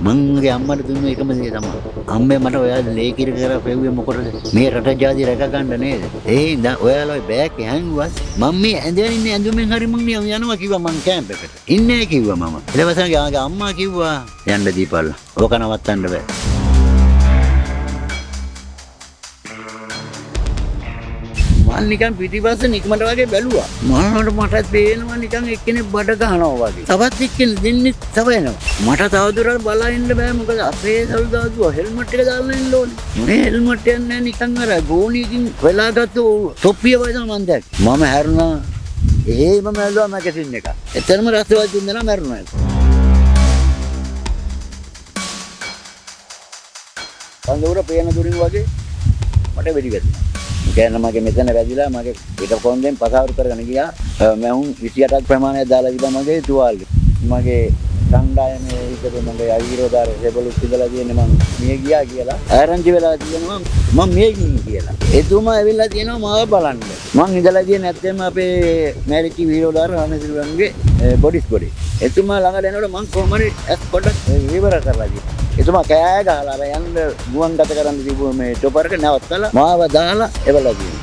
මංගේ අම්මට දුන්න එකම දේ තමයි. අම්මේ මට ඔයාලා ලේකිර කරලා පෙව්වේ මොකටද? මේ රට ජාති රැක ගන්න නේද? ඔයාලා ඔය බෑග් හැංගුවත් මම මේ ඇඳගෙන ඉන්න ඇඳුමෙන් හරි මං යනවා කිව්වා මං කැම්ප් එකට. ඉන්නේ කිව්වා මම. ඊට පස්සේ ආගේ අම්මා කිව්වා යන්න දීපල්ලා. ඕක නවත්තන්න බෑ. මම නිකන් පිටිපස්ස නිකමට වගේ බැලුවා. මට පේනවා නිකන් එක්කෙනෙක් බඩ ගහනවා වගේ. තවත් එක්කෙනෙක් දෙන්නේ තව එනවා. මට තවදුරටත් බලා ඉන්න බෑ මොකද අපේ සල්දාදුව හෙල්මට් එක දාලා ඉන්න ඕනේ. මේ හෙල්මට් එක නෑ නිකන් අර ගෝණියකින් වෙලාගත්තු තොප්පිය වගේ තමයි මං දැක්කේ. මම හැරුණා එහෙම මැල්ලුවා මැගසින් එක. එතරම් රස්තවාදී දෙනා මැරුණා. පන්දුර පේන දුරින් වගේ මට වෙඩි වැදුනා. කෑන මගේ මෙතන වැදිලා මගේ පිට කොන්දෙන් පසාවරු කරගෙන ගියා. මම 28ක් ප්‍රමාණයක් දාලා තිබ්බා මගේ තුවාලෙ. මගේ සංඩායමේ ඉතල මගේ අවිරෝධාර රෙබලුත් ඉඳලා තියෙන්නේ මම මිය ගියා කියලා. ආරංචි වෙලා තියෙනවා මම මිය ගිහින් කියලා. එතුමා ඇවිල්ලා තියෙනවා මාව බලන්න. මං ඉඳලා තියෙන්නේ නැත්තෙම අපේ මැරිච්ච විරෝධාර රාමසිරිවන්ගේ බොඩිස් පොඩි. එතුමා ළඟට එනකොට මං කොහොම හරි ඇස් පොඩ්ඩක් විවර කරලා ගියා. එතුමා කෑ ගහලා අර යන්න ගුවන් ගත කරන්න තිබුණ මේ ටොපරක නැවත්තලා මාව දාලා එවලා ගියා.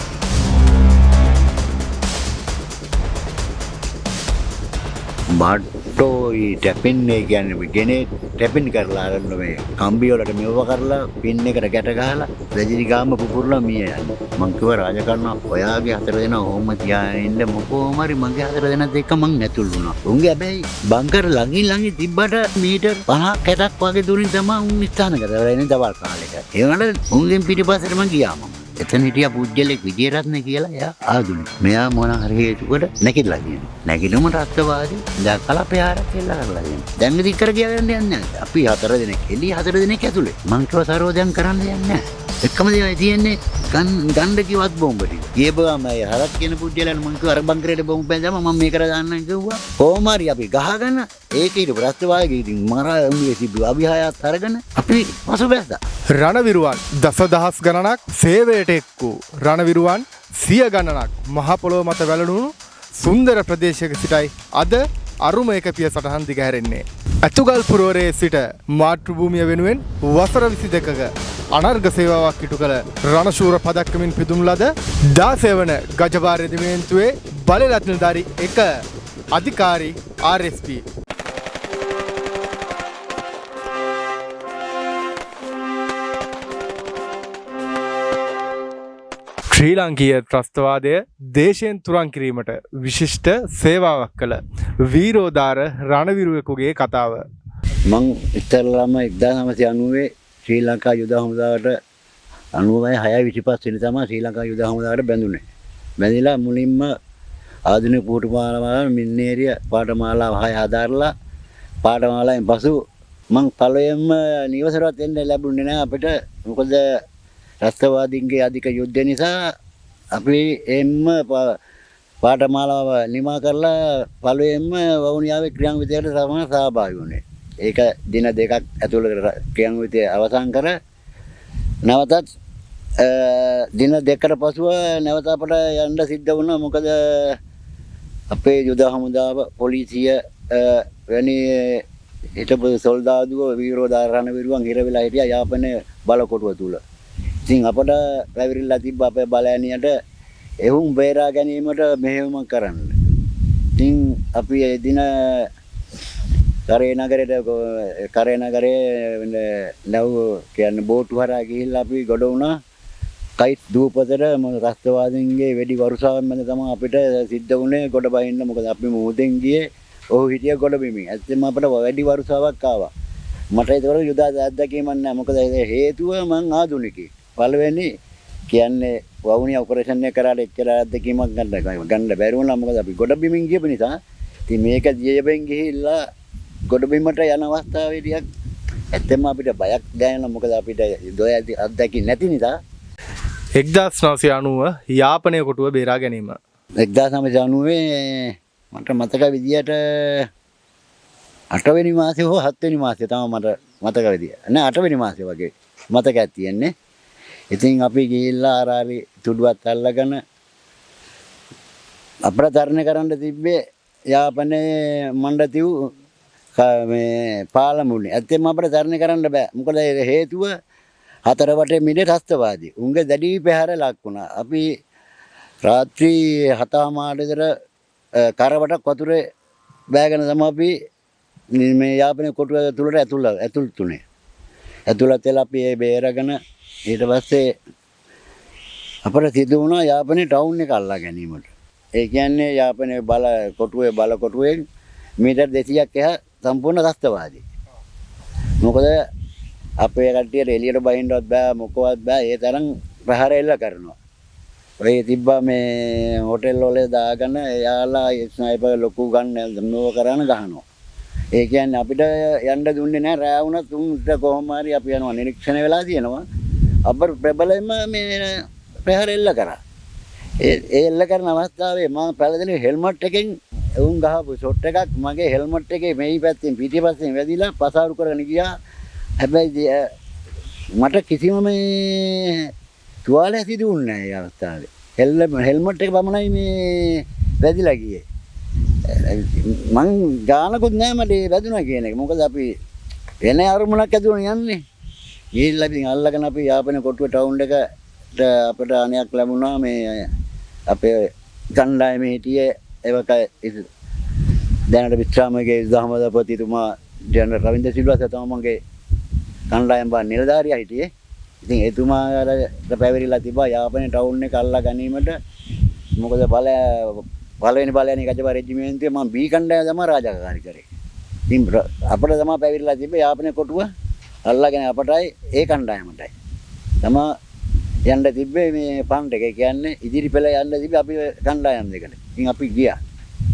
බට්ටෝයි ටැපින්නේ කියන්නේ ගෙනේ ටැපින් කරලා අරන්න මේ කම්බිය වලට මෙව කරලා පින් එකට ගැට ගහලා රජිනි ගාම පුපුරලා මිය යන්නේ. මං කිව්වා රාජකරණ ඔයාගේ හතර දෙනා ඕම තියාගෙන ඉන්න මොකෝම හරි මගේ හතර දෙනාත් එක්ක මං ඇතුල් වුණා. උන්ගේ හැබැයි බංකර් ළඟින් තිබ්බට මීටර් 50ක් 60ක් වගේ දුරින් තමයි උන් ස්ථානගත වෙලා ඉන්නේ දවල් කාලෙක. ඒ වුණාට උන්ගෙන් පිටිපස්සට මං ගියා මම. එතන හිටියා පුජ්‍යලෙක් විජේරත්න කියලා එයා ආදුනේ. මෙයා මොන හරි හේතුවකට නැගිටලා තියෙනවා. නැගිටුම රස්තවාදී දැක්කලා පෙයාරක් කියලා කරලා තියෙනවා. දැන් ඉතින් කර ගියා යන්නේ නැහැ. අපි හතර දෙනෙක් එළිය හතර දෙනෙක් ඇතුලේ. මං කිව්වා සරෝජන් කරන්න දෙයක් නැහැ. එකම දේ තියෙන්නේ ගන්න කිව්වත් බෝම්බ ටික. ගියපුවාම අය හරක් කියන පුජ්‍යලන් මං කිව්වා අර බංකරේට බෝම්බ බැඳලා මම මේකට දාන්නම් කිව්වා. කොහොම හරි අපි ගහගෙන ඒක ඊට රස්තවාදී ඉතින් මරා උඹේ තිබ්බ අභිහායත් අරගෙන අපි පසුබැස්සා. රණවිරුවන් දසදහස් ගණනක් සේවයට එක් වූ රණවිරුවන් සිය ගණනක් මහ පොළොව මත වැළලුණු සුන්දර ප්‍රදේශයක සිටයි අද අරුම එක පිය සටහන් දිගහැරෙන්නේ. ඇතුගල් පුරවරයේ සිට මාතෘභූමිය වෙනුවෙන් වසර 22ක අනර්ඝ සේවාවක් ඉටු කළ රණශූර පදක්කමින් පිදුම් ලද 16 වන ගජබා රෙජිමේන්තුවේ බලලත් නිලධාරී එක අධිකාරී RSP ශ්‍රී ලාංකීය ත්‍රස්තවාදය දේශයෙන් තුරන් කිරීමට විශිෂ්ට සේවාවක් කළ වීරෝදාර රණවිරුවෙකුගේ කතාව. මං ඉස්සරළම 1990 ශ්‍රී ලංකා යුද හමුදාවට 96/6/25 වෙනි තමයි ශ්‍රී ලංකා යුද හමුදාවට බැඳුනේ. බැඳිලා මුලින්ම ආධුනික පුටුමාලාව මින්නේරිය පාඨමාලාව 6 හදාarලා පාඨමාලාවෙන් පසු මං පළවෙනිම නිවසරවත් එන්න ලැබුණේ නැහැ අපිට. මොකද රස්තවාදීන්ගේ අධික යුද්ධ නිසා අපි එම්ම පාඨමාලාව නිමා කරලා පළවෙනිම වවුනියාවේ ක්‍රියාන්විතයට තමයි සහභාගී වුණේ. ඒක දින දෙකක් ඇතුළත ක්‍රියාන්විතය අවසන් කර නැවතත් දින දෙකකට පසුව නැවත අපට යන්න සිද්ධ වුණා. මොකද අපේ යුද හමුදාව පොලිසිය වැනි හිටපු සොල්දාදුව වීරෝදාර රණවිරුවන් හිර වෙලා හිටියා යාපනයේ බලකොටුව තුල. ඉතින් අපට පැවිරිලා තිබ්බ අපේ බලෑනියට එහුම් බේරා ගැනීමට මෙහෙයුමක් කරන්න. ඉතින් අපි ඒ දින කරේ නගරේ නැව් කියන්නේ බෝට්ටු හරහා ගිහිල්ලා අපි ගොඩ වුණා. කයිත් දූපතට රස්තවාදීන්ගේ වෙඩි වරුසාවෙන් මැද තමයි අපිට සිද්ධ වුණේ ගොඩ බහින්න. මොකද අපි මුහුදෙන් ගියේ ඔහු හිටිය ගොඩ බිමින්. ඇත්තටම අපිට වැඩි වරුසාවක් ආවා. මට ඒතකොට යුද අත්දැකීමක් නැහැ. මොකද හේතුව මං ආදුනිකයෙක්. පළවෙනි කියන්නේ වවුනියා ඔපරේෂන් එක කරලා එච්චර අත්දැකීමක් ගන්න බැරි වුණා. මොකද අපි ගොඩ බිමින් ගියපු නිසා. ඉතින් මේක දියබෙන් ගිහිල්ලා ගොඩ බිමට යන අවස්ථාවේදී ඇත්තම අපිට බයක් දැනෙනවා. මොකද අපිට දොය අත්දැකීම් නැති නිසා. 1990 යාපනය කොටුව බේරා ගැනීම. 1990 මට මතක විදියට 8 වෙනි මාසේ හෝ 7 වෙනි මාසේ තමයි මට මතක විදිය. නෑ 8 වෙනි මාසේ වගේ මතකයක් තියෙන්නේ. ඉතින් අපි ගිහිල්ලා ආරාලි තුඩුවත් අල්ලගෙන අප්‍රතරණය කරන්න තිබ්බේ යාපනයේ මණ්ඩතිව් මේ පාලමුනේ. ඇත්තෙන්ම අපිට තරණය කරන්න බෑ. මොකද ඒ හේතුව හතර වටේ මිලේ ත්‍ස්තවාදී. උන්ගේ දැඩි පැහැර ලක් වුණා. අපි රාත්‍රී 7:00 විතර කරවටක් වතුරේ බෑගෙන තමයි අපි මේ යාපනයේ කොටුව තුලට ඇතුල් තුනේ. ඇතුළත් වෙලා අපි ඒ බේරගෙන ඊට පස්සේ අපිට සිදු වුණා යාපනයේ ටවුන් එක අල්ලා ගැනීමට. ඒ කියන්නේ යාපනයේ බල කොටුවෙන් මීටර් 200ක් එහා සම්පූර්ණ ත්‍ස්තවාදී. මොකද අපේ කට්ටියට එළියට බහින්නවත් බෑ මොකවත් බෑ ඒ තරම් ප්‍රහාර එල්ල කරනවා. ඔය තිබ්බා මේ හොටෙල් වල දාගෙන එයාලා ස්නයිපර් ලොකු ගන්න නෝ කරන ගහනවා. ඒ කියන්නේ අපිට යන්න දුන්නේ නැහැ රෑ වුණත් උන්ට කොහොම හරි අපි යනවා නිරීක්ෂණය වෙලා තියෙනවා. අපර ප්‍රබලයෙන්ම මේ ප්‍රහාර එල්ල කරා. ඒ එල්ල කරන අවස්ථාවේ මම පළදෙන හෙල්මට් එකෙන් උන් ගහපු ෂොට් එකක් මගේ හෙල්මට් එකේ මෙහි පැත්තෙන් පිටිපස්සෙන් වැදිලා පසාරු කරගෙන ගියා. හැබැයි මට කිසිම මේ තුවාලයක් සිදු වුණේ නැහැ ඒ අවස්ථාවේ. හෙල්මට් එක පමණයි මේ වැදිලා ගියේ. මං ගානකුත් නැහැ මට ඒ වැදුනා කියන එක. මොකද අපි එන අරමුණක් ඇතුළේ යන්නේ. ගිහිල්ලා ඉතින් අල්ලගෙන අපි යාපනයේ කොටුව ටවුන් එකට අපිට අණයක් ලැබුණා මේ අපේ කණ්ඩායමේ හිටියේ එවක දැනට විශ්‍රාමයේ දහමදපතිතුමා ජනරල් රවින්ද්‍ර සිල්වා තමයි මගේ කණ්ඩායම් බා නිලධාරියා හිටියේ. ඉතින් එතුමාට පැවරිලා තිබා යාපනයේ ටවුන් එක අල්ලා ගැනීමට. මොකද පළවෙනි බලයන් ගජබ රෙජිමෙන්තුවේ මම බී කණ්ඩායම තමයි රාජකාරී කරේ. ඉතින් අපිට තමයි පැවරිලා තිබ්බේ යාපනයේ කොටුව අල්ලාගෙන අපටයි ඒ කණ්ඩායමටයි. තමයි යන්න තිබ්බේ මේ පන්ට් එක. කියන්නේ ඉදිරි පෙළ යන්න තිබ්බේ අපි කණ්ඩායම් දෙකට. ඉතින් අපි ගියා.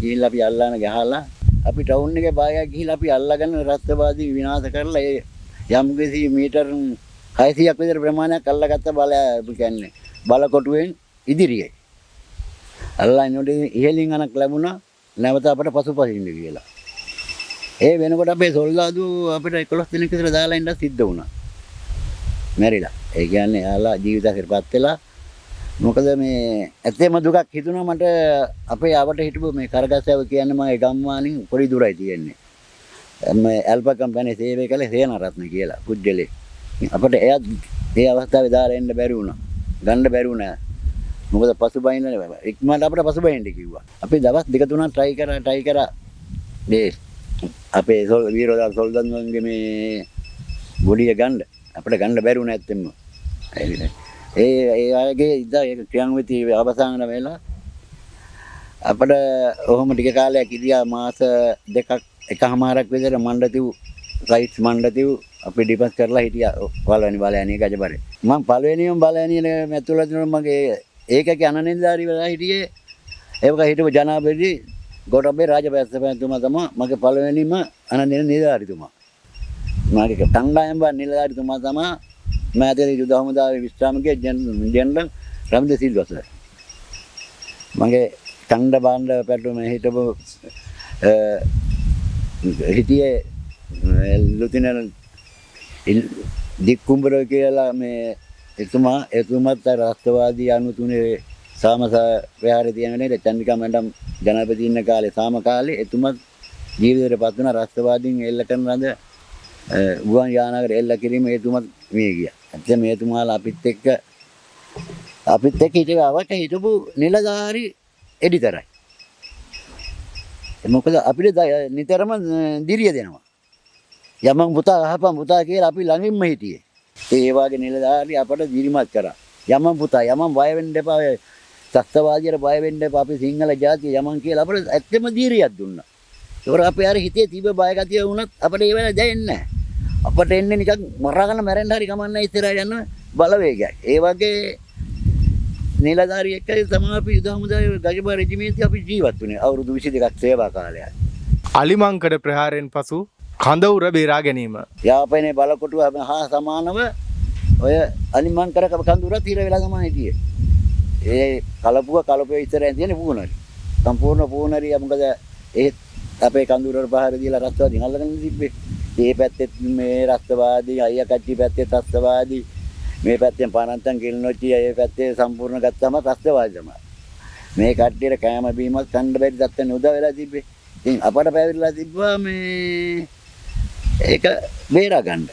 ගිහිල්ලා අපි අල්ලාන ගහලා අපි ටවුන් එකේ භාගයක් ගිහිල්ලා අපි අල්ලාගෙන රස්තවාදී විනාශ කරලා ඒ යම් කිසි මීටර් 600ක් විතර ප්‍රමාණයක් අල්ලාගත්ත කියන්නේ බලකොටුවෙන් ඉදිරියේ. අල්ලා ඉන්නකොට ඉහළින් අනක් ලැබුණා නැවත අපට පසුපසින්න කියලා. ඒ වෙනකොට අපේ සොල්දාදු අපිට 11 දිනක් විතර දාලා ඉඳලා සිද්ධ වුණා. මැරිලා. ඒ කියන්නේ යාලා ජීවිතයකටපත් වෙලා මොකද මේ ඇත්තම දුකක් හිතුණා මට අපේ ආවට හිටපු මේ කරගස්සව කියන්නේ මගේ ගම්මානින් පොඩි දුරයි තියෙන්නේ. මේ ඇල්පා කම්පැනි සේවය කළේ සේනරත්න කියලා පුජ්ජලේ. අපිට එයත් ඒ අවස්ථාවේ දාලා එන්න බැරි වුණා. ගන්න බැරි වුණා. මොකද පසුබහින්න ඉක්මනට අපිට පසුබහින්න කිව්වා. අපි දවස් දෙක තුනක් try කරා. මේ අපේ වීරෝදා සොල්දන්වන්ගේ මේ ගොඩිය ගන්න අපිට ගන්න බැරි වුණා ඇත්තෙම. ඒ අයගේ ඉදා ඒක ක්‍රියාන්විතී අවසාන වෙලා අපිට ඔහොම ටික කාලයක් ඉදියා මාස දෙකක් එකමාරක් විතර මණ්ඩතිව් රයිට්ස් මණ්ඩතිව් අපි ඩිපස් කරලා හිටියා පළවෙනි බලයන්ිය ගජබරේ. මම පළවෙනිම බලයන්ිය මෙතුළත මගේ ඒකේ අනනින්දාරි වෙලා හිටියේ ඒක හිටපු ජනාධිපති ගෝඨාභය රාජපක්ෂතුමා තමයි මගේ පළවෙනිම අනනින්දාරිතුමා. මගේ කණ්ඩායම් බා නිලධාරිතුමා තමයි මෑතේ යුද හමුදාවේ විශ්‍රාමිකේ ජෙනරල් රවින්ද්‍ර සිල්වා සර්. මගේ කණ්ඩ බාණ්ඩ පැටුම හිටපු හිටියේ ලුතිනර් දික්කුඹර කියලා මේ එතුමත් රාෂ්ට්‍රවාදී 93 සාමසා ප්‍රහාරය තියෙන නේද චන්ද්‍රිකා මැඩම් ජනාධිපති ඉන්න කාලේ සාම කාලේ එතුමත් ජීවිතේටපත් වුණා රාෂ්ට්‍රවාදීන් එල්ල කරන ලද ගුවන් යානාවකට එල්ල කිරීම එතුමත් මේ ගියා. ඇත්තම එතුමාලා අපිත් එක්ක හිටපු නිලධාරි එඩිතරයි. මොකද අපිට නිතරම දිරිය දෙනවා. යමන් පුතා අහපන් පුතා කියලා අපි ළඟින්ම හිටියේ. ඒ වගේ නිලධාරි අපට දිරිමත් කරා. යමන් පුතා යමන් බය වෙන්න එපා. ත්‍ස්තවාදියට බය වෙන්න එපා. අපි සිංහල ජාතිය යමන් කියලා අපට ඇත්තම දිරියක් දුන්නා. ඒවර අපේ අර හිතේ තිබ්බ බය ගතිය වුණත් අපට ඒ වෙලාව දැනෙන්නේ නැහැ. අපට එන්නේ නිකන් මරාගෙන මැරෙන්න හරි කමන්නේ ඉස්සරහට යන බලවේගයක්. ඒ වගේ නිලධාරි එක්කයි තමයි අපි යුද හමුදාවේ ගජබා රෙජිමෙන්තුවේ අපි ජීවත් වුණේ අවුරුදු 22ක් සේවා කාලයක්. අලිමංකඩ ප්‍රහාරයෙන් පසු කඳවුර බේරා ගැනීම. යාපනයේ බලකොටුව හා සමානව ඔය අලිමංකඩ කඳවුර තීර වෙලා තමයි හිටියේ. ඒ කලපුවේ ඉස්සරහින් තියෙන පූනරි. සම්පූර්ණ පූනරිය මොකද ඒ අපේ කඳවුර ප්‍රහාර දීලා රස්තවාදීන් අල්ලගෙන තිබ්බේ. මේ පැත්තේ මේ රස්තවාදී අයියා කච්චි පැත්තේ රස්තවාදී මේ පැත්තෙන් පානන්තන් කිල්නොච්චි ඒ පැත්තේ සම්පූර්ණ ගත්තම රස්තවාදී තමයි. මේ කට්ටියට කෑම බීමත් කන්න බැරි දත්තන උදා වෙලා තිබ්බේ. ඉතින් අපට පැවිදිලා තිබ්බා මේ ඒක බේරා ගන්න.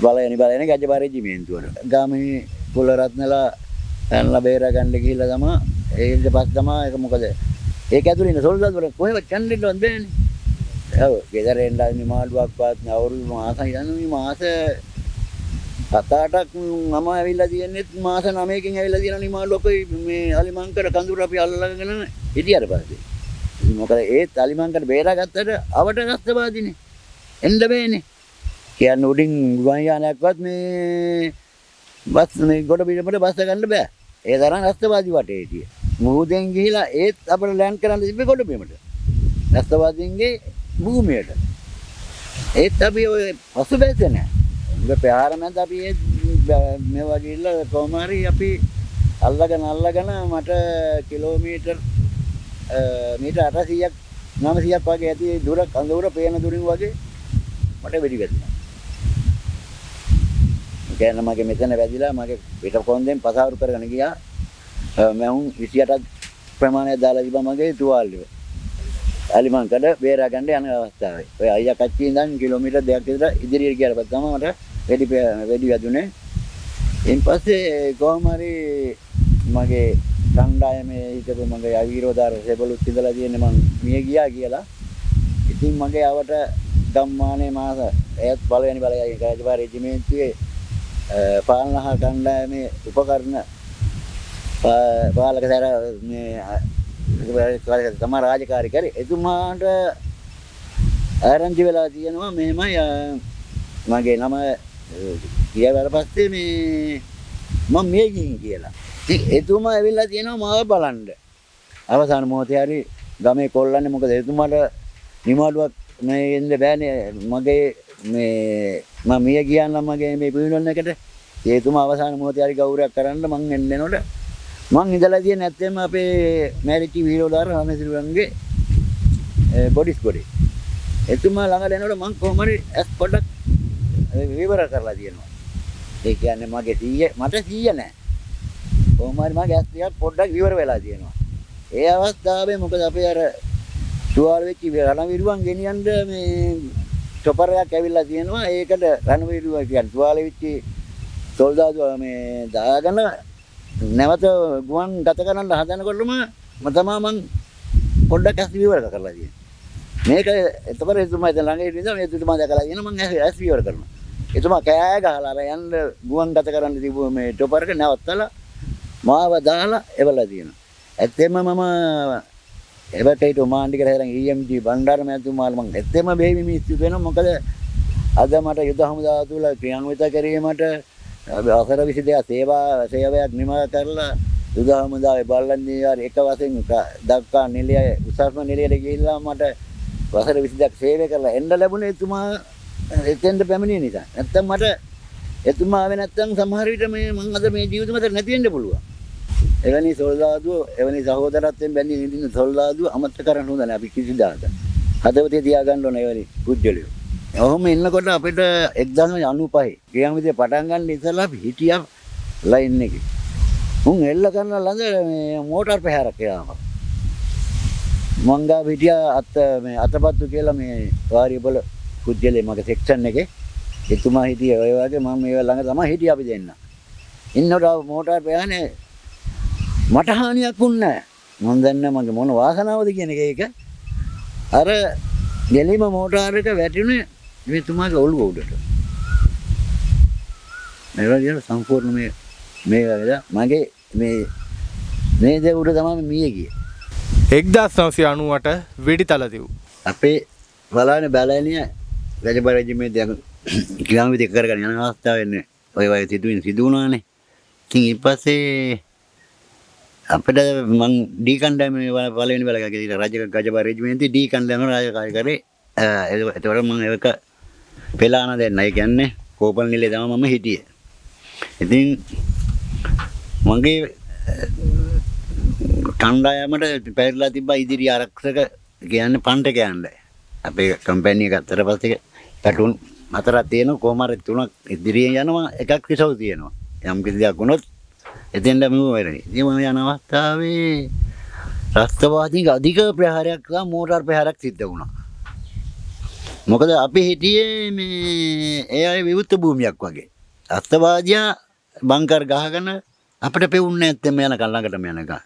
බලයනි ගජබාර රෙජිමේන්තුවට. ගාමේ කුලරත්නලා පැනලා බේරා ගන්න ගිහිල්ලා තමයි ඊට පස්සේ තමයි ඒක මොකද ඒක ඇතුළේ ඉන්න සොල්දාදුවර කොහෙවත් යන්නවත් බෑනේ. ඔව් ගෙදරින් නිමාඩුවක්වත් අවුරුදු මාස හිටන්නේ මාස 7-8ක් මම ඇවිල්ලා තියෙන්නේ මාස 9කින් ඇවිල්ලා තියෙන නිමාඩුවක මේ අලිමංකඩ කඳුර අපි අල්ලගෙන හිටියට පස්සේ. මොකද ඒත් අලිමංකඩ බේරා ගත්තට අවට රස්තවාදීනේ. එන්න බෑනේ. කියන්නේ උඩින් ගුවන් යානයක්වත් මේ බස් මේ ගොඩ බිමට බස් ගන්න බෑ. ඒ තරම් රස්තවාදී වටේ හිටියේ. මුහුදෙන් ගිහිලා ඒත් අපිට ලෑන්ඩ් කරන්න තිබ්බේ ගොඩ බිමට. රස්තවාදීන්ගේ භූමියට. ඒත් අපි ඔය පසුබැස්සේ නැහැ. උඹ ප්‍රහාර මැද අපි මේ වගේ ඉල්ල කොහොම හරි අපි අල්ලගෙන මට කිලෝමීටර් මීටර් 800ක් 900ක් වගේ ඇති දුර කඳවුර පේන දුරින් වගේ මට වෙඩි වැදුනා. කියන්නේ මගේ මෙතන වැදිලා මගේ පිට කොන්දෙන් පසාවරු කරගෙන ගියා. මම 28ක් ප්‍රමාණයක් දාලා තිබ්බා මගේ තුවාලෙ. අලිමංකඩ බේරා ගන්න යන අවස්ථාවේ. ඔය අයියා කච්චි ඉඳන් කිලෝමීටර් 2ක් විතර ඉදිරියට ගියාට පස්සේ තමයි මට වෙඩි වැදුනේ. ඊට පස්සේ කොහොම හරි මගේ කණ්ඩායමේ හිටපු මගේ අවිරෝධාර සෙබළුත් ඉඳලා තියෙන්නේ මං මිය ගියා කියලා. ඉතින් මගේ අවට ගම්මානේ මාස එයත් බලවෙනි බලයයි රාජපාල රෙජිමේන්තුවේ පාලනහා කණ්ඩායමේ උපකරණ පාලක සැර මේ තමයි රාජකාරී කරේ. එතුමාට ආරංචි වෙලා තියෙනවා මෙහෙමයි මගේ නම කියවලා පස්සේ මේ මම මේ ගිහින් කියලා. ඉතින් එතුමා ඇවිල්ලා තියෙනවා මාව බලන්න. අවසාන මොහොතේ හරි ගමේ කොල්ලන්නේ මොකද එතුමාට නිමාඩුවක් මේ එන්න බෑනේ මගේ මේ මම මිය ගියානම් මගේ මේ පිරිනොන් එකට එතුමා අවසාන මොහොතේ හරි ගෞරවයක් කරන්න මං එන්නේනොට මං ඉඳලා තියෙන නැත්තෙම අපේ මැරිච්ච වීරෝදාර රාමසිරුවන්ගේ බොඩිස් ගොඩේ එතුමා ළඟට එනකොට මං කොහොම හරි ඇස් පොඩ්ඩක් විවර කරලා තියෙනවා. ඒ කියන්නේ මගේ 100 මට 100 නෑ. කොහොම හරි මගේ ඇස් ටිකක් පොඩ්ඩක් විවර වෙලා තියෙනවා. ඒ අවස්ථාවේ මොකද අපේ අර තුවාල වෙච්ච රණවිරුවන් ගෙනියන්න මේ චොපරයක් ඇවිල්ලා තියෙනවා. ඒකට රණවිරුව කියන්නේ තුවාල වෙච්ච සොල්දාදුවා මේ දාගෙන නැවත ගුවන් ගත කරන්න හදනකොටම මම පොඩ්ඩක් ඇස් විවර කරලා තියෙනවා. මේක එතකොට එතුමා ඉතින් ළඟ හිටින්න මේ එතුමා දැකලා කියන මම ඇස් විවර කරනවා. එතුමා කෑ ගහලා අර යන්න ගුවන් ගත කරන්න තිබුව මේ ටොපරක නැවත්තලා මාව දාලා එවලා තියෙනවා. ඇත්තෙම මම එවට හිටු මාණ්ඩික රැහෙන් EMG බණ්ඩාර මැතිතුමාලා මම ඇත්තෙම බේවි මිස්තු වෙනවා. මොකද අද මට යුද හමුදාව තුල ක්‍රියාන්විත කිරීමට අසර 22 සේවයක් නිමා කරලා යුද හමුදාවේ බල්ලන්දී එක වශයෙන් දක්වා නිලයේ උසස්ම නිලයට ගිහිල්ලා මට වසර 22ක් සේවය කරලා එන්න ලැබුණේ එතුමා එතෙන්ද පැමිණිය නිසා. නැත්තම් මට එතුමා ආවේ නැත්තම් සමහර විට මේ මම අද මේ ජීවිත මත නැති වෙන්න පුළුවන්. එවැනි සොල්දාදුව එවැනි සහෝදරත්වයෙන් බැඳී ඉන්න සොල්දාදුව අමතක කරන්න හොඳ නැහැ අපි කිසිදාක. හදවතේ තියාගන්න ඕන එවැනි පුජ්‍යලියෝ. ඔහොම ඉන්නකොට අපිට 1995 ක්‍රියාන්විතය පටන් ගන්න ඉස්සලා අපි හිටියා ලයින් එකේ. උන් එල්ල කරන ළඟ මේ මෝටර් පැහැරක් යාවා. මංගා හිටියා මේ අතපත්තු කියලා මේ වාරියබල පුජ්‍යලේ මගේ සෙක්ෂන් එකේ. එතුමා හිටියේ ඔය වගේ මම මේ ළඟ තමයි හිටියේ අපි දෙන්න. ඉන්නකොට මෝටර් පැහැනේ මට හානියක් වුණේ නැහැ. මම දන්නේ මගේ මොන වාසනාවද කියන එක. අර ගෙලිම මෝටර් එක වැටුනේ මේ තුමාගේ ඔළුව උඩට. මේ වගේ සම්පූර්ණ මේ වගේ මගේ මේ දේ උඩ තමයි මිය ගියේ. 1998 වෙඩිතලදිව් අපේ බලන්නේ බැලෑනිය රජබර රෙජිමේන්තුවේ ක්‍රියාන්විත කරගෙන යන අවස්ථාවෙන්නේ ඔය වගේ සිදු වුණානේ. ඉතින් ඊපස්සේ අපිට මං ඩී කණ්ඩායමේ පළවෙනි බලකගේ රජබර රෙජිමේන්තුවේ ඩී කණ්ඩායම රාජකාරී කරේ. ඒතකොට මම ඒක පෙළාන දෙන්න. ඒ කියන්නේ කෝපල් නිලේ තමයි මම හිටියේ. ඉතින් මගේ කණ්ඩායමට පැරිලා තිබ්බා ඉදිරි ආරක්ෂක කියන්නේ පන්ට කියන්නේ. අපේ කම්පැනි එක අතර පස්සේ පැටුන් හතරක් තියෙනවා. කොහොම හරි තුනක් ඉදිරියෙන් යනවා. එකක් පිටව තියෙනවා. යම් කිසි දෙයක් වුණොත් එතෙන්ද මෙව වෙරනේ. ඉතින් මම යන අවස්ථාවේ රස්තවාදීන්ගේ අධික ප්‍රහාරයක් සහ මෝටර් ප්‍රහාරයක් සිද්ධ වුණා. මොකද අපි හිටියේ මේ ඒ අය විවුර්ත භූමියක් වගේ. අත්වාදියා බංකර් ගහගෙන අපිට පෙවුන්නේ නැත්තේ මේ යනකම් ළඟටම යනකම්.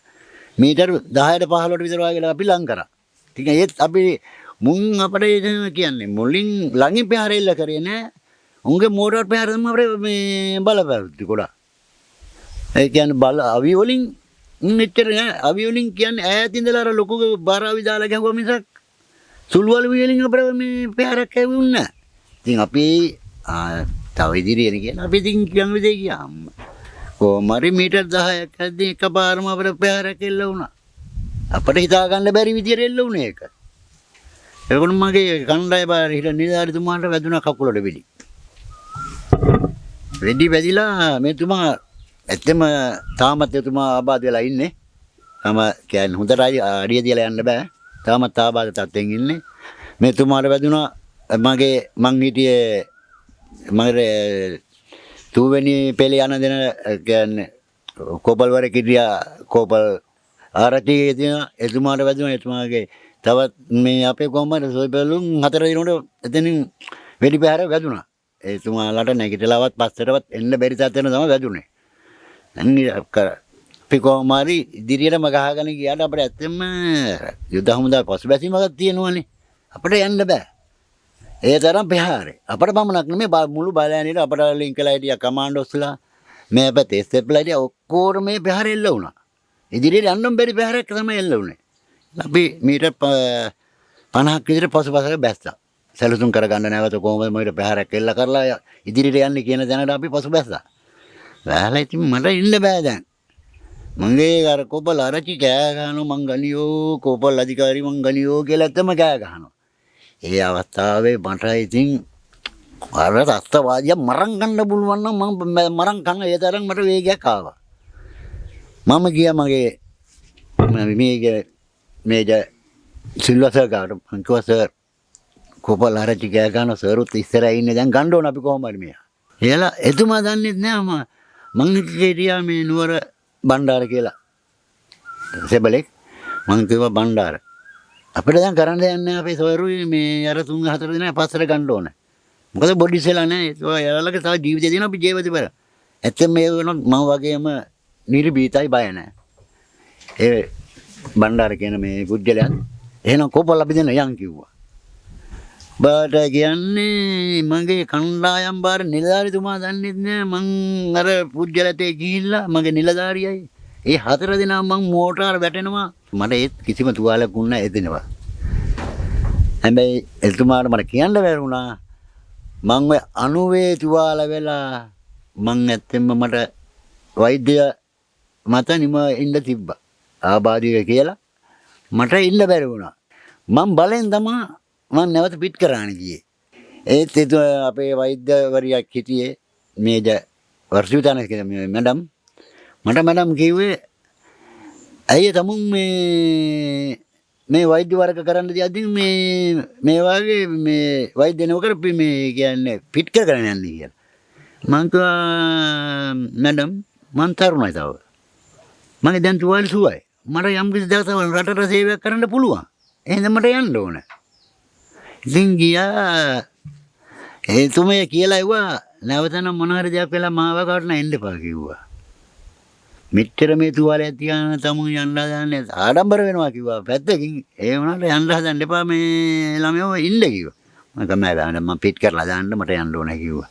මීටර් 10ට 15ට විතර වගේ අපි ලං කරා. ටික ඒත් අපි මුන් අපිට කියන්නේ මුලින් ළඟින් පහරෙල්ල කරේ නෑ. උන්ගේ මෝටර් පහර තමයි අපිට මේ බලපෑවුත් ගොඩක්. ඒ කියන්නේ බල අවි වලින් මෙච්චර නෑ. අවි වලින් කියන්නේ ඈත ඉඳලා අර ලොකු බාරාවි දාලා ගැහුවා මිසක් සුළුවල වලින් අපිට මේ පහරක් ඇවුන්නේ නෑ. ඉතින් අපි තව ඉදිරියට කියන අපි ඉතින් කියන විදිහේ ගියාම කොහමරි මීටර් 10ක් ඇද්දී එකපාරම අපිට පහරක් එල්ල වුණා. අපිට හිතා ගන්න බැරි විදියට එල්ල වුණේ ඒක. ඒකෝන මගේ කණ්ඩායම බාර හිට නිලධාරිතුමාට වැදුනා කකුලට වෙඩි. වෙඩි වැදිලා මෙතුමා ඇත්තම තාමත් එතුමා ආබාධ වෙලා ඉන්නේ. තම කියන්නේ හොඳට අඩිය තියලා යන්න බෑ. තාමත් ආබාධ තත්ත්වෙන් ඉන්නේ. මෙතුමාට වැදුනා මං හිටියේ මගේ තුවෙනි පෙළේ යන දෙන කියන්නේ කෝපල් වර කිරියා කෝපල් ආරටියේ තියෙන එතුමාට වැදුනා. එතුමාගේ තවත් මේ අපේ කොම්මඩ සොයිබලුන් 4 දිනකට එතනින් වෙඩි පහර වැදුනා. එතුමාලට නැගිටලවත් පස්සටවත් එන්න බැරි තත්ත්වෙන තමයි වැදුනේ. අපි කොහොමාරි ඉදිරියටම ගහගෙන ගියාට අපිට ඇත්තෙම යුද හමුදා පසුබැසීමක් තියෙනවනේ. අපිට යන්න බෑ. ඒ තරම් පහරේ. අපිට පමණක් නෙමෙයි මුළු බලයන්ට අපිට ලින්ක් කරලා හිටියා කමාන්ඩෝස්ලා මේ පැත්තේ ස්ටෙප්ලා හිටියා ඔක්කොම මේ පහර එල්ල වුණා. ඉදිරියට යන්න බැරි පහරක් තමයි එල්ල වුණේ. අපි මීටර් 50ක් විතර පසුපසට බැස්සා. සැලසුම් කරගන්න නැවත කොහොමද මීටර් පහරක් එල්ල කරලා ඉදිරියට යන්නේ කියන දැනට අපි පසු බැස්සා. වැහලා ඉතින් මට ඉන්න බෑ දැන්. මගේ අර කොපල් අරචි කෑ ගහනවා මං ගනියෝ කොපල් අධිකාරි මං ගනියෝ කියලා ඇත්තම කෑ ගහනවා. ඒ අවස්ථාවේ මට ඉතින් අර රස්තවාදියා මරන් ගන්න පුළුවන් නම් මම මරන් කන ඒ තරම් මට වේගයක් ආවා. මම ගියා මගේ මේජ සිල්වා සර් ගාවට මං කිව්වා සර් කොපල් අරචි කෑ ගහනවා සර් උත් ඉස්සරහා ඉන්නේ දැන් ගන්න ඕන අපි කොහොම හරි මෙයා. එයාලා එතුමා දන්නේ නැහැ මං හිටියා මේ නුවර බණ්ඩාර කියලා. සෙබලෙක් මං කිව්වා බණ්ඩාර. අපිට දැන් කරන්න යන්නේ අපේ සොයරුයි මේ අර 3-4 දිනක් පස්සට ගන්න ඕන. මොකද බොඩිසෙලා නැහැ. ඒක යාළුවලගේ තව ජීවිතය දෙන අපි ජීවිතේ බර. ඇත්තම මේ වෙනොත් මම වගේම නිර්භීතයි බය නැහැ. ඒ බණ්ඩාර කියන මේ පුජ්‍යලයන් එහෙනම් කොපල් අපි දෙන්න යන් කිව්වා. බාට කියන්නේ මගේ කණ්ඩායම් බාර නිලධාරිතුමා දන්නේ නැහැ මං අර පුජ්‍යලතේ ගිහිල්ලා මගේ නිලධාරියයි ඒ 4 දෙනා මං මෝටාර වැටෙනවා මට ඒත් කිසිම තුවාලයක් වුණා ඒ දිනවා. හැබැයි එතුමාට මට කියන්න බැරි වුණා මං ඔය 90 තුවාල වෙලා මං ඇත්තෙන්ම මට වෛද්‍ය මත නිම ඉන්න තිබ්බා. ආබාධික කියලා මට ඉන්න බැරි වුණා. මං බලෙන් තමයි මම නැවත පිට කරාන ගියේ. ඒත් අපේ වෛද්‍යවරියක් හිටියේ මේජ වර්ෂිතාන කියන මැඩම් මට කිව්වේ ඇයි තමුන් මේ වෛද්‍ය වර්ග කරන්න තියද්දී මේ වාගේ මේ වෛද්‍ය නෝකර මේ කියන්නේ පිට කරගෙන යන්නේ කියලා. මං කිව්වා මැඩම් මං තරුණයි තව. මගේ දැන් 44 සුවයි. මට යම් කිසි දවසක රටට සේවයක් කරන්න පුළුවන්. එහෙනම් මට යන්න ඕන. ඉතින් ගියා එතුමේ කියලා ඇහුවා නැවතන මොන හරි දෙයක් වෙලා මාව ගාවට එන්න එපා කිව්වා. මෙච්චර මේ තුවාලයක් තියාන තමුන් යන්න හදන්නේ ආඩම්බර වෙනවා කිව්වා. පැත්තකින් ඒ වුණාට යන්න හදන්න එපා මේ ළමයෝ ඉන්න කිව්වා. මම කමයි මම පිට කරලා දාන්න මට යන්න ඕන කිව්වා.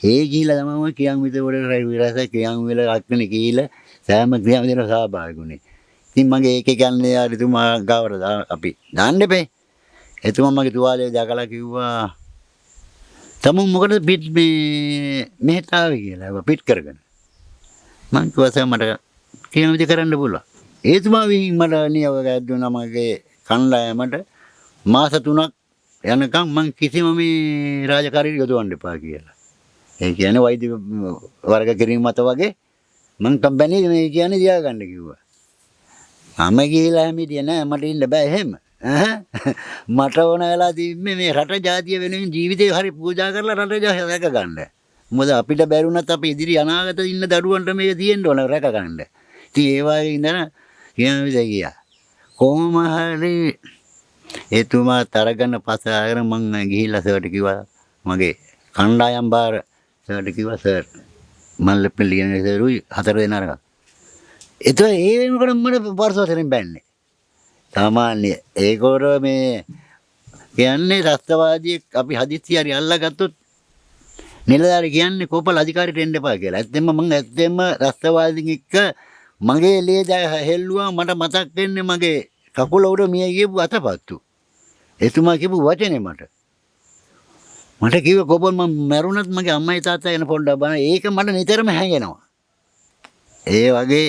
ඒ ගිහිල්ලා තමයි කියන් විතර විරස කියන් වල අක්කනේ ගිහිල්ලා සෑම ක්‍රියාව දෙන සහභාගී ඉතින් මගේ ඒක කියන්නේ ආරිතුමා ගාවට අපි දාන්න එපේ. එතුමා මගේ තුවාලේ දැකලා කිව්වා තමුන් මොකටද පිට මෙහෙට ආවේ කියලා පිට කරගෙන. මං කිව්වා මට කියන විදිහ කරන්න පුළුවන්. එතුමා විහිං මට නියෝගයක් දුන්නා මගේ කණ්ඩායමට මාස 3ක් යනකම් මං කිසිම මේ රාජකාරිය යොදවන්න එපා කියලා. ඒ කියන්නේ වෛද්‍ය වර්ග කිරීම මත වගේ මං කම්පැනි මේ කියන්නේ තියාගන්න කිව්වා. මම ගිහිලා හිටියේ නෑ මට ඉන්න බෑ එහෙම. මට ඕන වෙලා තිබ්බේ මේ රට ජාතිය වෙනුවෙන් ජීවිතේ හරි පූජා කරලා රට ජාතිය රැක ගන්න. මොකද අපිට බැරි වුණත් අපි ඉදිරි අනාගත ඉන්න දරුවන්ට මේක තියෙන්න ඕන රැක ගන්න. ඉතින් ඒ වගේ ඉඳන කියන විදිහ ගියා. කොහොම හරි එතුමා තරගන්න පස්සේ ආගෙන මං ගිහිල්ලා සර්ට කිව්වා මගේ කණ්ඩායම් බාර සර්ට කිව්වා සර් මම ලියන සරුයි 4 දෙනාරක. ඒතකොට ඒ වෙනකොට මට වර්ෂවසරෙන් බැන්නේ. සාමාන්‍ය ඒකෝර මේ කියන්නේ රස්තවාදියෙක් අපි හදිස්සිය හරි අල්ලගත්තොත් නිලධාරි කියන්නේ කෝපල් අධිකාරියට එන්න එපා කියලා. ඇත්තෙන්ම මම රස්තවාදීන් එක්ක මගේ ලේද හෙල්ලුවා මට මතක් වෙන්නේ මගේ කකුල උඩ මිය ගියපු අතපත්තු. එතුමා කියපු වචනේ මට කිව්ව කොපල් මම මැරුණත් මගේ අම්මයි තාත්තා එන පොඩ්ඩක් බලන්න. ඒක මට නිතරම හැඟෙනවා. ඒ වගේ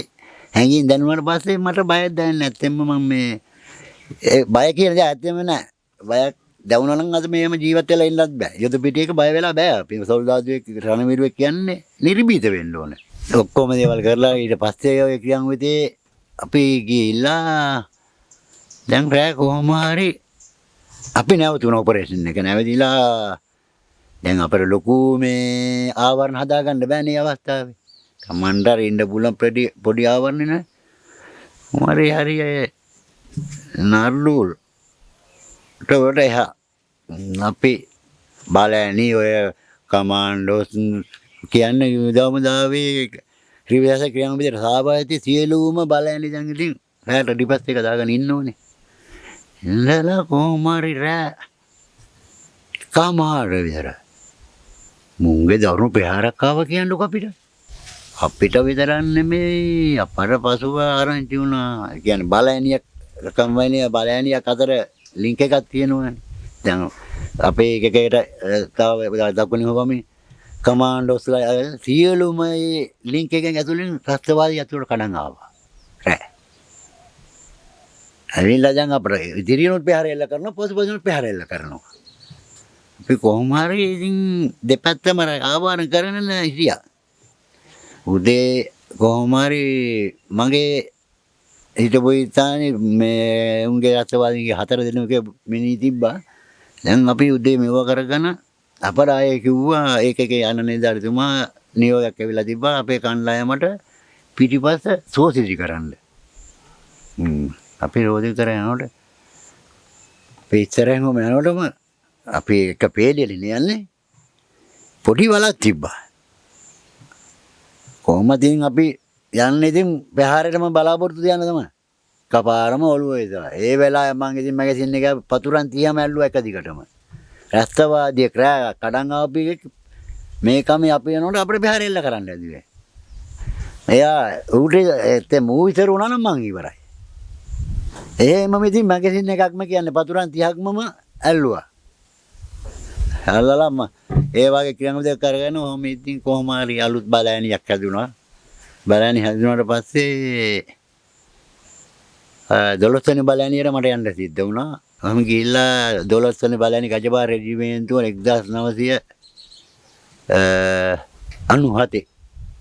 හැඟීම් දැනුණාට පස්සේ මට බයක් දැනෙන්නේ නැත්තෙම මම මේ බය කියන දේ ඇත්තෙම නෑ. බයක් දැනුණා නම් අද මේම ජීවත් වෙලා ඉන්නත් බෑ. යුද පිටියක බය වෙලා බෑ. අපි සොල්දාදුවෙක් රණවිරුවෙක් කියන්නේ නිර්භීත වෙන්න ඕනේ. ඔක්කොම දේවල් කරලා ඊට පස්සේ ඔය ක්‍රියාන්විතේ අපි ගිහිල්ලා දැන් රෑ කොහොම හරි අපි නැවතුණා ඔපරේෂන් එක. නැවතිලා දැන් අපේ ලොකු මේ ආවරණ හදාගන්න බෑනේ අවස්ථාවේ. කමණ්ඩර ඉන්න පුළුවන් පොඩි ආවරණ නේ. මොරේ හරි නර්ලූල් ටොට එහා අපි බලෑනි ඔය කමාන්ඩෝස් කියන්නේ යුදවමදාවේ ත්‍රිවිධ ක්‍රියාන්විතයට සහභාගී සියලුම බලෑනි දැන් ඉතින් රැට ඩිපස් එක දාගෙන ඉන්න ඕනේ. ඉඳලා කොහොමරි රෑ කමාර විතර මුංගේ දරුණු ප්‍රහාරයක් ආවා කියන්නකො අපිට විතරක් නෙමෙයි අපර පසුව ආරංචි වුණා. කියන්නේ බලෑනියක් කම්බයිනිය බලෑනියක් අතර ලින්ක් එකක් තියෙනවනේ. දැන් අපේ එකකට තව දකුණේ හොවමි කමාන්ඩෝස්ලා සියලුම ලින්ක් එකෙන් ඇතුළෙන් රස්තවාදී ඇතුළට කඩන් ආවා. රෑ. ඇවිල්ලා දැන් අපේ ඉදිරියනොත් ප්‍රහාර එල්ල කරනවා පොසුපොසුනොත් ප්‍රහාර එල්ල කරනවා. අපි කොහොම හරි ඉතින් දෙපැත්තම ආවරණ කරගෙන හිටියා. උදේ කොහොම හරි මගේ හිටපු ඉතාලේ මේ උන්ගේ රස්තවාදීන්ගේ 4 දෙනෙකුගේ මිනී තිබ්බා. දැන් අපි උදේ මෙව කරගෙන අපර ආයේ කිව්වා ඒකේ යන නේදාරිතුමා නියෝගයක් ඇවිල්ලා තිබ්බා අපේ කණ්ඩායමට පිටිපස්ස සෝසිසි කරන්න. අපි රෝද විතර යනකොට අපි ඉස්සරහින් යනකොටම අපි එක පේලියලින් යන්නේ පොඩි වලක් තිබ්බා. කොහොමද ඉතින් අපි යන්නේ ඉතින් ප්‍රහාරයටම බලාපොරොත්තු තියන්න තමයි. කපාරම ඔළුවේ ඉඳලා. ඒ වෙලාවේ මම ඉතින් මැගසින් එක පතුරන් 30ම ඇල්ලුවා එක දිගටම. රස්තවාදී ක්‍රා කඩන් ආපු මේකම අපි යනකොට අපේ ප්‍රහාරය එල්ල කරන්න ඇදුවේ. එයා ඌට එතේ මූවිතර වුණා නම් මං ඉවරයි. එහෙම ඉතින් මැගසින් එකක්ම කියන්නේ පතුරන් 30ක්මම ඇල්ලුවා. අල්ලලම ඒ වගේ ක්‍රියාන්විත කරගෙන ඔහොම ඉතින් කොහොම හරි අලුත් බලෑනියක් හැදුනා. බලෑනි හැදුනාට පස්සේ 12 වෙනි බලෑනියට මට යන්න සිද්ධ වුණා. මම ගිහිල්ලා 12 වෙනි බලෑනි ගජබා රෙජිමේන්තුව 1997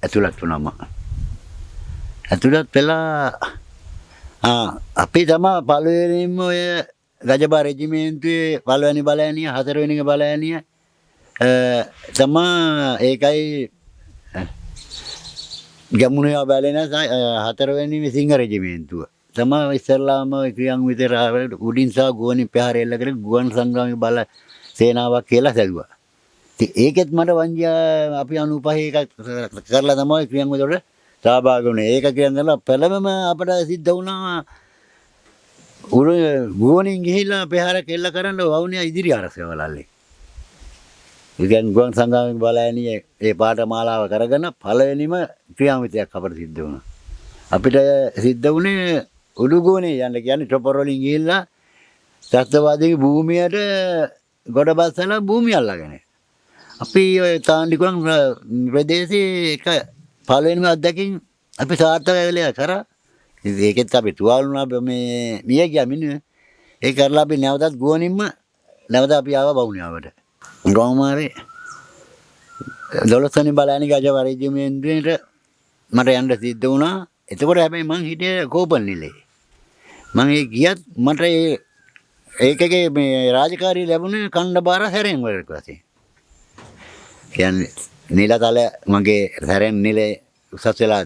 ඇතුළත් වුණා මම. ඇතුළත් වෙලා අපි තමයි පළවෙනිම ඔය ගජබා රෙජිමේන්තුවේ පළවෙනි බලෑනිය 4 වෙනි බලෑනිය තමා ඒකයි ගමුණේ බලන 4 වෙනි සිංහ රෙජිමේන්තුව තමා ඉස්සල්ලාම ක්‍රියාන්විතේ උඩින් සහ ගුවනින් ප්‍රහාර එල්ල කර ගුවන් සංග්‍රාමී බල සේනාවක් කියලා සැදුවා. ඉතින් ඒකෙත් මට වංජා අපි 95 එකක් කරලා තමයි ක්‍රියාන්විතේ සහභාගී වුණේ. ඒක කියනවා පළවෙනිම අපට සිද්ධ වුණා ගුවනින් ගිහිල්ලා ප්‍රහාරයක් එල්ල කරන්න වවුනියා ඉදිරි අරසවලල්ලේ. ඉතින් ගුවන් සංග්‍රාමී බලෑනියේ ඒ පාඨමාලාව කරගෙන පළවෙනිම ක්‍රියාන්විතයක් අපට සිද්ධ වුණා. අපිට සිද්ධ වුණේ උඩුගෝනේ යන්න කියන්නේ චොපර් වලින් ගිහිල්ලා ත්‍රස්තවාදීගේ භූමියට ගොඩ බස්සලා භූමිය අල්ලගෙන. අපි ඔය තාන්ඩිකුලන් ප්‍රදේශයේ එක පළවෙනිම අත්දැකීම් අපි සාර්ථක වෙලා කරා. ඒකෙත් අපි තුවාල වුණා මේ මිය ගියා මිනිහ. ඒ කරලා අපි නැවතත් ගුවනින්ම නැවත අපි ආවා වවුනියාවට. ගෝමාරේ 12 වෙනි බලෑනි ගජ රෙජිමේන්තුවේට මට යන්න සිද්ධ වුණා. එතකොට හැබැයි මං හිටියේ කෝපල් නිලේ. මං ඒ ගියත් මට ඒකගේ මේ රාජකාරී ලැබුණේ කණ්ඩබාර හැරෙන් වලට පස්සේ. කියන්නේ නිලතල මගේ හැරෙන් නිලේ උසස් වෙලා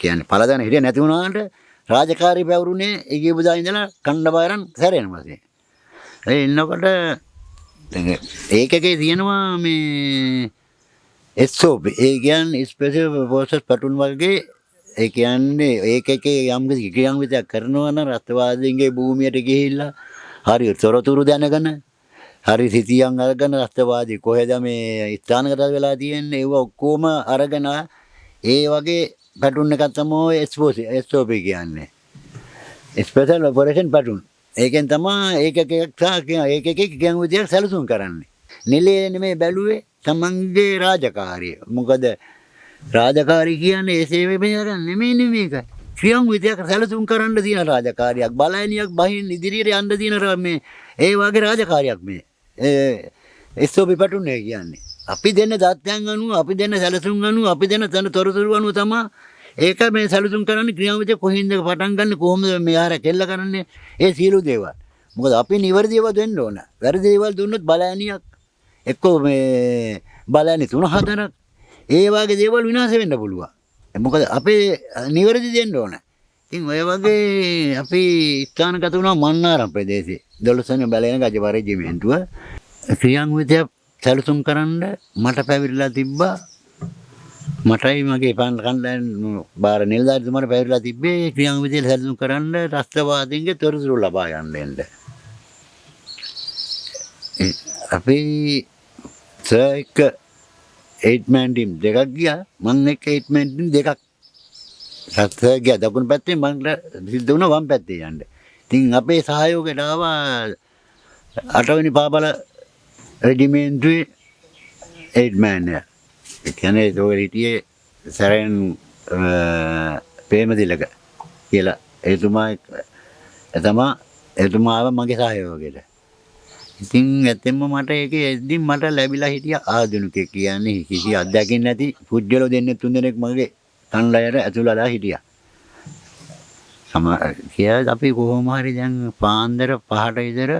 කියන්නේ පළදැන හිටියේ නැති වුණාට රාජකාරී පැවරුනේ ඒ ගියපු දා ඉඳලා කණ්ඩබාරන් හැරෙන් පස්සේ. ඒ එන්නකොට ඒකකේ තියෙනවා මේ SOP ඒ කියන්නේ ස්පෙෂල් ෆෝර්සස් පැටුන් වගේ ඒ කියන්නේ ඒකකේ යම් කිසි ක්‍රියාන්විතයක් කරනවා නම් රස්තවාදීන්ගේ භූමියට ගිහිල්ලා හරි තොරතුරු දැනගෙන හරි සිතියන් අරගෙන රස්තවාදී කොහෙද මේ ස්ථානගත වෙලා තියෙන්නේ ඒව ඔක්කොම අරගෙන ඒ වගේ පැටුන් එකක් තමයි SOP කියන්නේ ස්පෙෂල් ඔපරේෂන් පැටුන් ඒකෙන් තමයි ඒකකේ ක්‍රියාන්විතයක් සැලසුම් කරන්නේ නිලයේ නෙමෙයි බැලුවේ තමන්ගේ රාජකාරිය මොකද රාජකාරී කියන්නේ ඒ සේවය මෙහෙරන් නෙමෙයි මේක. ක්‍රියාන්විතයක් සැලසුම් කරන්න තියෙන රාජකාරියක්. බලයිනියක් බහින් ඉදිරියට යන්න තියෙන මේ ඒ වගේ රාජකාරියක් මේ. SOP පැටුන් එක කියන්නේ. අපි දෙන්න දත්යන් අනුව, අපි දෙන්න සැලසුම් අනුව, අපි දෙන්න තන තොරතුරු අනුව තමයි ඒක මේ සැලසුම් කරන්නේ ක්‍රියාන්විතය කොහින්ද පටන් ගන්න කොහොමද මේ ආර කෙල්ල කරන්නේ ඒ සියලු දේවල්. මොකද අපි නිවැරදිව දෙන්න ඕන. වැරදි දේවල් දුන්නොත් බලයිනියක් එක්කෝ මේ බලයිනි 3-4ක් ඒ වගේ දේවල් විනාශ වෙන්න පුළුවන්. මොකද අපේ නිවැරදි දෙන්න ඕන. ඉතින් ඔය වගේ අපි ස්ථානගත වුණා මන්නාරම් ප්‍රදේශයේ 12 වෙනි බැලේන ගජපා රෙජිමෙන්ටුව ක්‍රියාන්විතය සැලසුම් කරන්න මට පැවිරිලා තිබ්බා. මටයි මගේ පාන් කණ්ඩායම් බාර නිලධාරිතුමාට පැවිරිලා තිබ්බේ ක්‍රියාන්විතය සැලසුම් කරන්න රස්ත්‍රවාදීන්ගේ තොරතුරු ලබා ගන්න. අපි සර්ක 8-man team දෙකක් ගියා මම එක්ක 8-man team දෙකක් සත්‍ය ගියා දකුණු පැත්තේ මම සිද්ධ වුණා වම් පැත්තේ යන්න. ඉතින් අපේ සහයෝගයට ආවා 8 වෙනි පාබල රෙජිමෙන්ටුවේ 8-man එක. ඒ කියන්නේ ඒක හිටියේ සරෙන් ප්‍රේමතිලක කියලා එතුමාව මගේ සහයෝගයට. ඉතින් ඇත්තෙන්ම මට ඒකේ එද්දි මට ලැබිලා හිටිය ආධුනිකයෙක් කියන්නේ කිසි අත්දැකීම් නැති පුජ්‍යලෝ දෙන්නේ 3 දෙනෙක් මගේ කණ්ඩායමට ඇතුළලා හිටියා. කියලා අපි කොහොම හරි දැන් පාන්දර 5ට විතර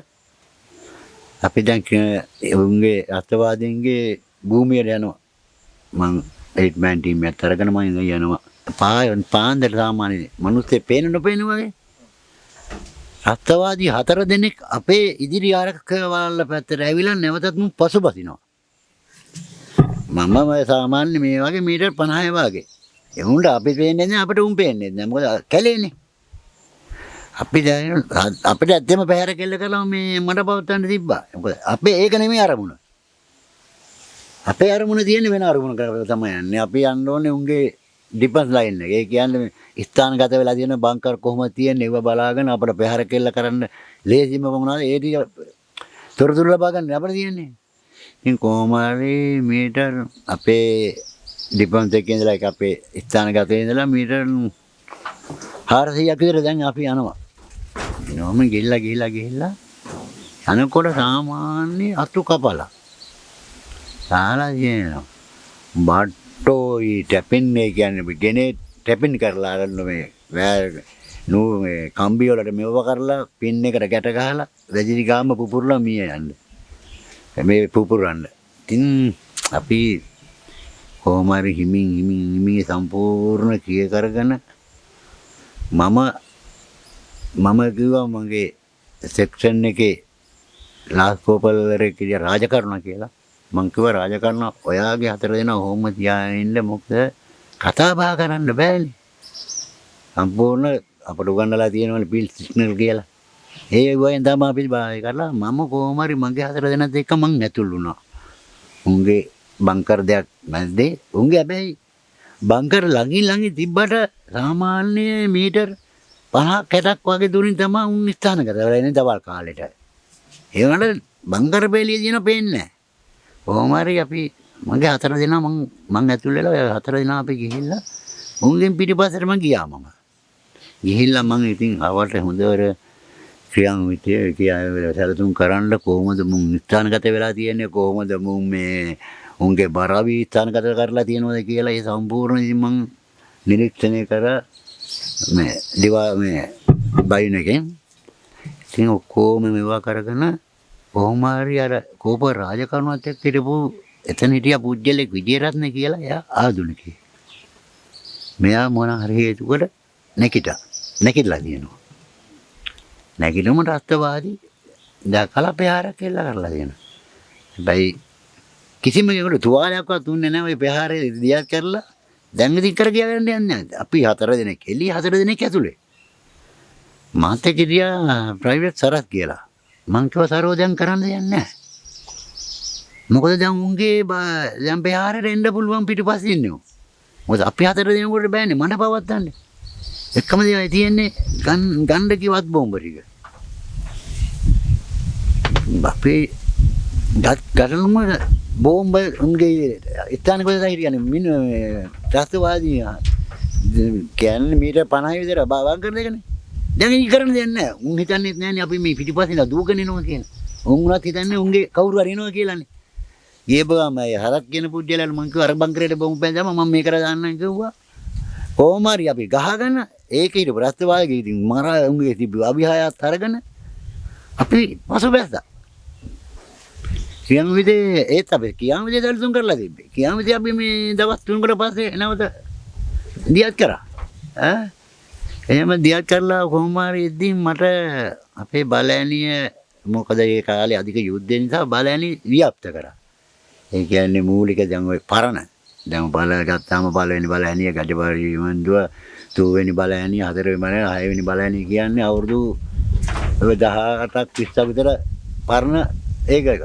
අපි දැන් උන්ගේ අත්වාදීන්ගේ භූමියට යනවා. මං 8-man team එකත් අරගෙන මම යනවා. පාන්දර සාමාන්‍යයෙන් මිනිස්සේ පේන නොපේන වගේ අත්වාදී 4 දෙනෙක් අපේ ඉදිරි ආරක්ෂකවල පැත්තට ඇවිල්ලා නැවතත් මම පසුබසිනවා. මම සාමාන්‍ය මේ වගේ මීටර් 50 වගේ. ඒ උන්ට අපි පේන්නේ නැහැ අපිට උන් පේන්නේ නැහැ. මොකද කැලේනේ. අපි දැන් අපිට ඇත්තම පැහැර කෙල්ල කළා මේ මඩ පවත්තන්න තිබ්බා. මොකද අපේ ඒක නෙමෙයි අරමුණ. අපේ අරමුණ තියෙන්නේ වෙන අරමුණ කරලා තමයි යන්නේ. අපි යන්න ඕනේ උන්ගේ ඩිෆෙන්ස් ලයින් එක. ඒ කියන්නේ ස්ථානගත වෙලා තියෙන බංකර් කොහොමද තියෙන්නේ ඒව බලාගෙන අපිට පැහැර කෙල්ල කරන්න ලේසිම මොනවාද ඒ ටික තොරතුරු ලබා ගන්න අපිට තියෙන්නේ. ඉතින් කොහොම හරි මීටර් අපේ ඩිෆෙන්ස් එකේ ඉඳලා ඒක අපේ ස්ථානගත ඉඳලා මීටර් 400ක් විතර දැන් අපි යනවා. නෝම ගිහිල්ලා අනකොට සාමාන්‍ය අතු කපලා සාලා කියනවා. බට්ටෝයි ටැපින්නේ කියන්නේ ගෙනේ ටැපින් කරලා අරන්න මේ මේ කම්බි වලට මෙව කරලා පින් එකට ගැට ගහලා වැජිරි ගාම පුපුරලා මිය යන්න. මේ පුපුරන්න. ඉතින් අපි කොහොම හරි හිමින් සම්පූර්ණ කිය කරගෙන මම කිව්වා මගේ සෙක්ෂන් එකේ ලාස්කෝපල්වරේ කිය රාජකරණ කියලා. මං කිව්වා රාජකරණ ඔයාගේ 4 දෙනා ඔහොම තියාගෙන ඉන්න මොකද කතා බහ කරන්න බෑනේ. සම්පූර්ණ අපට උගන්වලා තියෙනවනේ පිල් සිග්නල් කියලා. ඒ වගේ තමයි අපි බාය කරලා මම කොහොම හරි මගේ 4 දෙනාත් එක්ක මං ඇතුල් වුණා. උන්ගේ බංකර් දෙයක් මැද්දේ උන්ගේ හැබැයි බංකර් ළඟින් තිබ්බට සාමාන්‍ය මීටර් 50ක් 60ක් වගේ දුරින් තමයි උන් ස්ථානගත වෙලා ඉන්නේ දවල් කාලෙට. ඒ වුණාට බංකර් බේලිය දින පේන්නේ නැහැ. කොහොම හරි අපි මගේ 4 දෙනා මං ඇතුල් වෙලා 4 දෙනා අපි ගිහිල්ලා උන්ගෙන් පිටිපස්සට මං ගියා මම. ගිහිල්ලා මං ඉතින් ආවට හොඳවර ක්‍රියාන්විතය කියලා සැලසුම් කරන්න කොහොමද මුන් ස්ථානගත වෙලා තියෙන්නේ කොහොමද මුන් මේ උන්ගේ බරවි ස්ථානගත කරලා තියෙනවද කියලා ඒ සම්පූර්ණ ඉතින් මං නිරීක්ෂණය කරා මේ මේ බයින් එකෙන් ඉතින් ඔක්කොම මේවා කරගෙන කොහොම හරි අර කෝප රාජකරණවත් එක්ක හිටපු එතන හිටියා පුජ්‍යලෙක් විජේරත්න කියලා එයා ආදුනිකයෙක්. මෙයා මොන හරි හේතුවකට නැගිටලා තියෙනවා. නැගිටම රස්තවාදී දැන් කලපහාරයක් කියලා කරලා තියෙනවා. හැබැයි කිසිම කෙනෙකුට තුවාලයක්වත් දුන්නේ නැහැ ওই පහාරේ දියත් කරලා. දැන් ඉතින් කර ගියා යන්නේ නැහැ. අපි 4 දෙනෙක් එළිය 4 දෙනෙක් ඇතුලේ. මාත් එක්ක ගියා ප්‍රයිවට් සරත් කියලා. මං කිව්වා සරෝ දැන් කරන්න දෙයක් නැහැ. මොකද දැන් උන්ගේ දැන් පහාරට එන්න පුළුවන් පිටිපස්සේ ඉන්නේ. මොකද අපි 4 දෙනෙකුට බෑනේ මඩ පවත්තන්නේ. එකම දේ තියෙන්නේ ගන්න කිව්වත් බෝම්බ ටික. අපේ ගටනුම බෝම්බ උන්ගේ ස්ථානික කොහෙද හිටියන්නේ මින ත්‍රස්තවාදී කියන්නේ මීටර් 50 විතර බාවන් කරන එකනේ. දැන් ඒක කරන්න දෙයක් නැහැ. උන් හිතන්නේත් නැහැනේ අපි මේ පිටිපස්සෙන් දුවගෙන එනවා කියලා. උන් උනත් හිතන්නේ උන්ගේ කවුරු හරි එනවා කියලානේ. ගියපුවාම හරක් කියන පුජ්‍යලට මං කිව්වා අර බංකරේට බොම්බ බැඳම මම මේක කර දාන්නම් කිව්වා. කොහොම හරි අපි ගහගෙන ඒක ඊට ප්‍රස්තවාදී ඉතින් මරා උන්ගේ තිබ්බ අභිහායත් අරගෙන අපි පසු බැස්සා. කියම් විදේ ඒත් අපි කියම් විදේ දල්තුන් කරලා තිබ්බේ. කියම් විදේ අපි මේ දවස් 3කට පස්සේ නැවත දියත් කරා. එහෙම දියත් කරලා කොහොම හරි ඉද්දී මට අපේ බලෑනිය මොකද ඒ කාලේ අධික යුද්ධය නිසා බලෑනිය වියප්ත කරා. ඒ කියන්නේ මූලික දැන් ඔය පරණ දැන් බලගත්තාම පළවෙනි බලෑනිය ගජපරි වන්දුව තුන්වෙනි බලෑනිය හතරවෙනි බලෑනිය හයවෙනි බලෑනිය කියන්නේ අවුරුදු 18ක් 20ක් විතර පරණ ඒකක.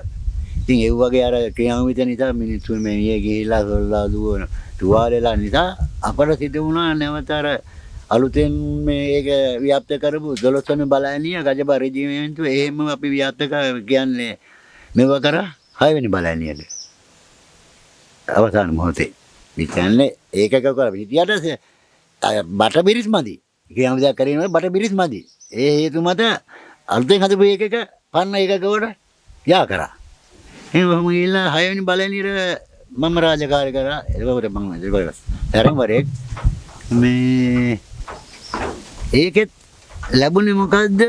ඉතින් ඒ වගේ අර ක්‍රියාන්විත නිසා මිනිස්සු මේ ගිහිලා සොල්ලා දුවන තුවාලෙලා නිසා අපට සිදු වුණා නැවත අර අලුතෙන් මේ ඒක ව්‍යාප්ත කරපු 12 වෙනි බලෑනිය ගජපරි රෙජිමෙන්තුව එහෙම අපි ව්‍යාප්ත කියන්නේ මෙව කරා 6 වෙනි බලෑනියට. අවසාන මොහොතේ විචන්නේ ඒකක කරා හිටියට බටබිරිස් මදි. කියන්න දෙයක් කරේ බටබිරිස් මදි. ඒ හේතු මත අලුතෙන් හදපු එකක පන්න එකකට යා කරා. එහෙනම් ගිහලා 6 වෙනි බලෑනියට මම රාජකාරී කරා. ඒකකට මම ඒකවල තරම් වරේ මේ ඒකෙත් ලැබුණේ මොකද්ද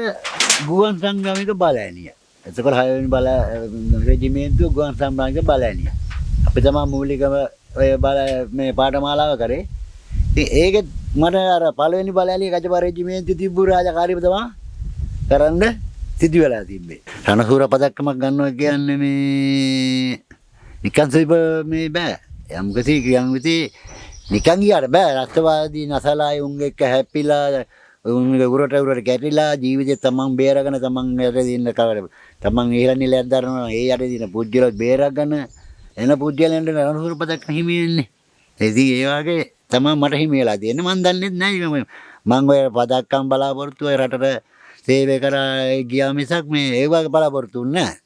ගුවන් සංග්‍රාමික බලෑනිය. එතකොට 6 වෙනි බල රෙජිමෙන්තුව ගුවන් සංග්‍රාමික බලෑනිය. අපි තමයි මූලිකම ඔය මේ පාඨමාලාව කරේ. ඉතින් ඒකෙත් මට අර පළවෙනි බලෑනිය ගජපරි රෙජිමෙන්තුව තිබ්බු රාජකාරිය තමයි කරන්න සිදු වෙලා තිබ්බේ. රණසූර පදක්කමක් ගන්නවා කියන්නේ මේ නිකන් සිප මේ බෑ. යම්කිසි ක්‍රියාන්විතේ නිකන් ගියාට බෑ. රාෂ්ට්‍රවාදී නසලායි උන් එක්ක හැප්පිලා උන්ගේ උරට කැටිලා ජීවිතේ තමන් බේරගෙන තමන් යටදින්න කවර තමන් ඉහළ නිලයක් දරනවා. ඒ යටදින පුජ්‍යලත් බේරගෙන එන පුජ්‍යලෙන්ට රණසූර පදක්කම හිමි වෙන්නේ. ඉතින් ඒ වගේ තමයි මට හිමි වෙලා තියෙන්නේ. මන් දන්නේ නැහැ මම ඔය පදක්කම් බලාපොරොත්තු ඔය රටට සේවය කරා ගියා මිසක් මේ ඒ වගේ බලාපොරොත්තු නැහැ.